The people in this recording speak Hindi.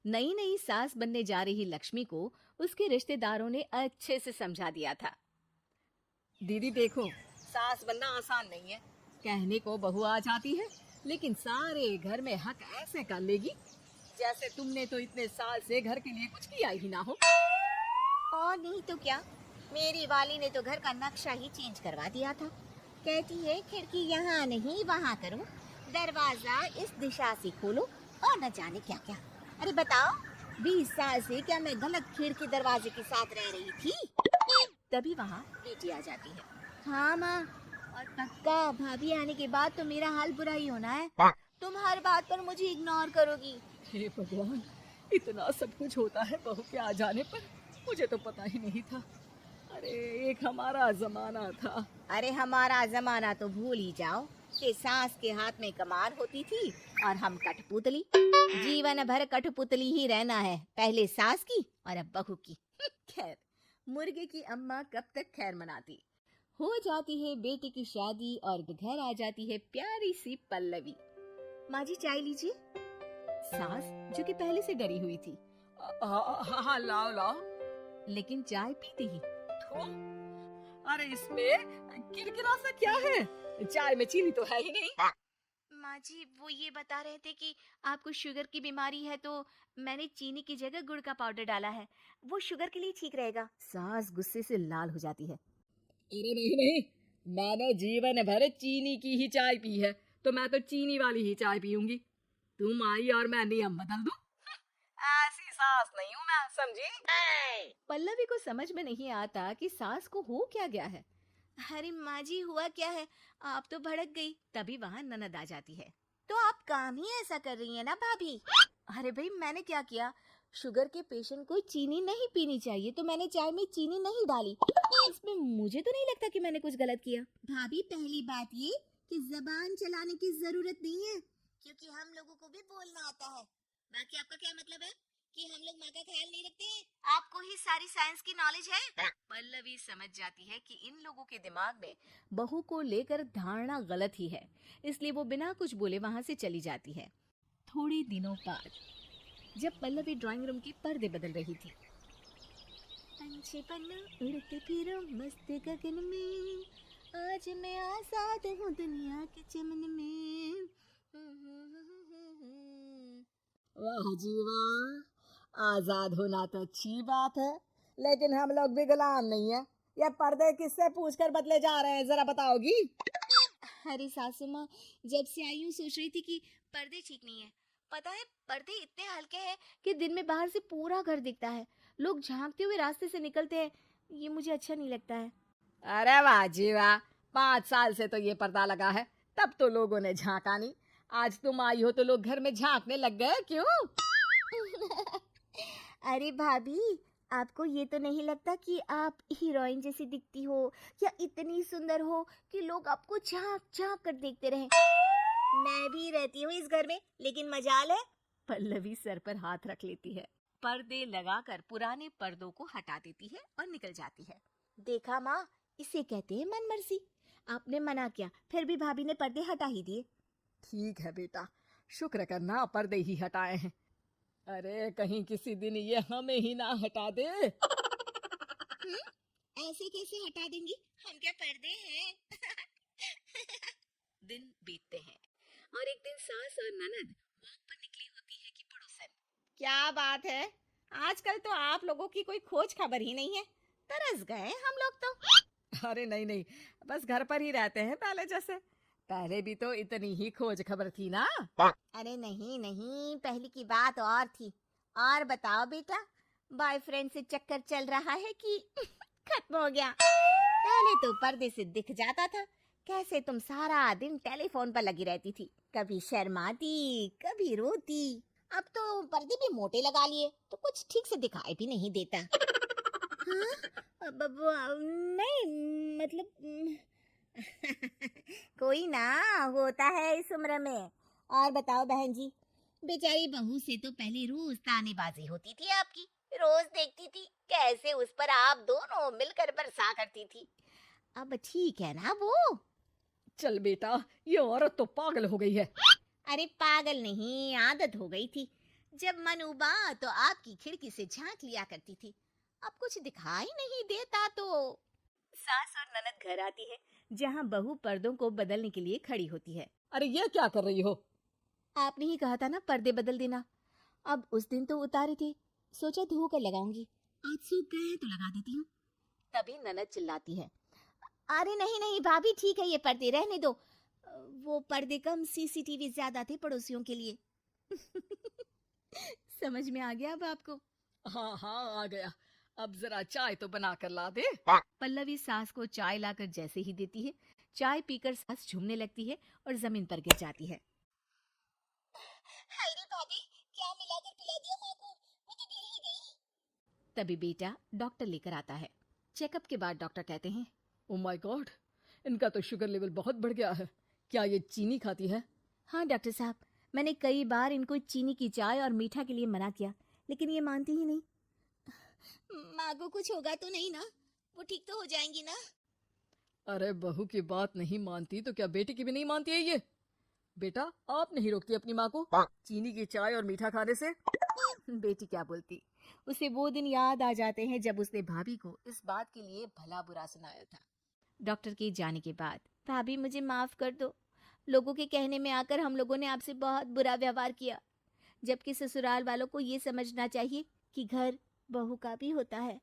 नई नई सास बनने जा रही लक्ष्मी को उसके रिश्तेदारों ने अच्छे से समझा दिया था। दीदी देखो, सास बनना आसान नहीं है। कहने को बहू आ जाती है, लेकिन सारे घर में हक ऐसे कर लेगी जैसे तुमने तो इतने साल से घर के लिए कुछ किया ही ना हो। और नहीं तो क्या, मेरी वाली ने तो घर का नक्शा ही चेंज करवा दिया था। कहती है खिड़की यहाँ नहीं वहाँ करो, दरवाजा इस दिशा से खोलो और न जाने क्या क्या। अरे बताओ, 20 साल से क्या मैं गलत खिड़की दरवाजे के साथ रह रही थी? तभी वहाँ बेटी आ जाती है। हाँ माँ, और पक्का भाभी आने के बाद तो मेरा हाल बुरा ही होना है। तुम हर बात पर मुझे इग्नोर करोगी। हे भगवान, इतना सब कुछ होता है बहू के आ जाने पर, मुझे तो पता ही नहीं था। अरे एक हमारा जमाना था। अरे हमारा जमाना तो भूल ही जाओ कि सास के हाथ में कमार होती थी और हम कठपुतली। जीवन भर कठपुतली ही रहना है, पहले सास की और अब बहू की। खैर, मुर्गे की अम्मा कब तक खैर मनाती। हो जाती है बेटी की शादी और घर आ जाती है प्यारी सी पल्लवी। माँ जी चाय लीजिए। सास जो कि पहले से डरी हुई थी, हाँ लाओ लाओ। लेकिन चाय पीती ही थू, अरे इसमें किरकिरा सा क्या है? चाय में चीनी तो है ही नहीं। माँ जी वो ये बता रहे थे कि आपको शुगर की बीमारी है, तो मैंने चीनी की जगह गुड़ का पाउडर डाला है, वो शुगर के लिए ठीक रहेगा। सास गुस्से से लाल हो जाती है। अरे नहीं नहीं, मैंने जीवन भर चीनी की ही चाय पी है, तो मैं तो चीनी वाली ही चाय पीऊंगी। तुम आई और मैं नियम बदल दूं? ऐसी सास नहीं हूँ मैं, समझी? पल्लवी को समझ में नहीं आता कि सास को हो क्या गया है। अरे माँ जी हुआ क्या है, आप तो भड़क गई। तभी वहाँ ननद आ जाती है। तो आप काम ही ऐसा कर रही है ना भाभी? अरे भाई, मैंने क्या किया? शुगर के पेशेंट को चीनी नहीं पीनी चाहिए, तो मैंने चाय में चीनी नहीं डाली। इसमें मुझे तो नहीं लगता कि मैंने कुछ गलत किया। भाभी पहली बात ये कि जबान चलाने की जरूरत नहीं है, क्योंकि हम लोगों को भी बोलना आता है। बाकी आपका क्या मतलब है कि हम लोग माँ का ख्याल नहीं रखते हैं? आपको ही सारी साइंस की नॉलेज है। पल्लवी समझ जाती है कि इन लोगों के दिमाग में बहू को लेकर धारणा गलत ही है, इसलिए वो बिना कुछ बोले वहां से चली जाती है। थोड़े दिनों बाद जब पल्लवी ड्राइंग रूम के पर्दे बदल रही थी, पंछी पन्ना उड़ते फिरो मस्त गगन में, आज मैं आजाद हूँ दुनिया के चमन में। वाह जी वाह, आजाद होना तो अच्छी बात है, लेकिन हम लोग भी गुलाम नहीं है। ये पर्दे किससे पूछकर बदले जा रहे हैं, जरा बताओगी? अरे सासू माँ, जब से आई हूँ सोच रही थी कि पर्दे ठीक नहीं है। पता है पर्दे इतने हल्के हैं कि दिन में बाहर से पूरा घर दिखता है, लोग झांकते हुए रास्ते से निकलते हैं। ये मुझे अच्छा नहीं लगता है। अरे वाह जी वाह, 5 साल से तो ये पर्दा लगा है, तब तो लोगों ने झांका नहीं। आज तुम आई हो तो लोग घर में झांकने लग गए, क्यों? अरे भाभी, आपको ये तो नहीं लगता कि आप हीरोइन जैसी दिखती हो या इतनी सुंदर हो कि लोग आपको झांक झांक कर देखते रहे? मैं भी रहती हूँ इस घर में, लेकिन मजाल है। पल्लवी सर पर हाथ रख लेती है, पर्दे लगाकर पुराने पर्दों को हटा देती है और निकल जाती है। देखा माँ, इसे कहते हैं मनमर्जी। आपने मना किया, फिर भी भाभी ने पर्दे हटा ही दिए। ठीक है बेटा, शुक्र करना पर्दे ही हटाए हैं। अरे कहीं किसी दिन ये हमें ही ना हटा दे। ऐसे कैसे हटा देंगी, हम क्या पर्दे हैं? दिन बीतते हैं और एक दिन सास और ननद वॉक पर निकली होती है कि पड़ोसन। क्या बात है, आजकल तो आप लोगों की कोई खोज खबर ही नहीं है। तरस गए हम लोग तो। अरे नहीं नहीं, बस घर पर ही रहते हैं पहले जैसे। पहले भी तो इतनी ही खोज खबर थी ना। अरे नहीं नहीं, पहले की बात और थी। और बताओ बेटा, बॉयफ्रेंड से चक्कर चल रहा है कि खत्म हो गया? पहले तो पर्दे से दिख जाता था कैसे तुम सारा दिन टेलीफोन पर लगी रहती थी, कभी शर्माती कभी रोती। अब तो पर्दे भी मोटे लगा लिए तो कुछ ठीक से दिखाई भी नहीं देता। हाँ? नहीं मतलब कोई ना होता है इस उम्र में। और बताओ बहन जी, बेचारी बहू से तो पहले रोज तानेबाजी होती थी आपकी, रोज देखती थी कैसे उस पर आप दोनों मिलकर बरसा करती थी। अब ठीक है ना वो? चल बेटा, ये औरत तो पागल हो गई है। अरे पागल नहीं, आदत हो गई थी। जब मन उबा तो आपकी खिड़की से झांक लिया करती थी, अब कुछ दिखाई नहीं देता तो। सास और ननद घर आती है, जहाँ बहू पर्दों को बदलने के लिए खड़ी होती है। अरे ये क्या कर रही हो? आपने ही कहा था ना पर्दे बदल देना। अब उस दिन तो उतारे थे, सोचा धो कर लगाऊंगी, आज सूख गए हैं तो लगा देती हूँ। तभी ननद चिल्लाती है, अरे नहीं नहीं भाभी, ठीक है ये पर्दे रहने दो। वो पर्दे कम, सीसीटीवी ज्यादा थे पड़ोसियों के लिए। समझ में आ गया अब आपको? हाँ हाँ आ गया। अब जरा चाय तो बना कर ला दे। पल्लवी सास को चाय लाकर जैसे ही देती है, चाय पीकर सास झूमने लगती है और जमीन पर गिर जाती है। हाय रे भाभी, क्या मिलाकर पिला दिया माँ को, वो तो गिर ही गई। तभी बेटा डॉक्टर लेकर आता है। चेकअप के बाद डॉक्टर कहते हैं, ओ माय गॉड, इनका तो शुगर लेवल बहुत बढ़ गया है। क्या ये चीनी खाती है? हाँ डॉक्टर साहब, मैंने कई बार इनको चीनी की चाय और मीठा के लिए मना किया, लेकिन ये मानती ही नहीं। माँ को कुछ होगा तो नहीं ना, वो ठीक तो हो जाएंगी ना? अरे बहू की बात नहीं मानती तो क्या बेटी की भी नहीं मानती है ये? बेटा आप नहीं रोकती अपनी माँ को चीनी की चाय और मीठा खाने से? बेटी क्या बोलती, उसे वो दिन याद आ जाते हैं जब उसने भाभी को इस बात के लिए भला बुरा सुनाया था। डॉक्टर के जाने के बाद, भाभी मुझे माफ कर दो, लोगों के कहने में आकर हम लोगों ने आपसे बहुत बुरा व्यवहार किया, जबकि ससुराल वालों को ये समझना चाहिए कि घर बहू का भी होता है।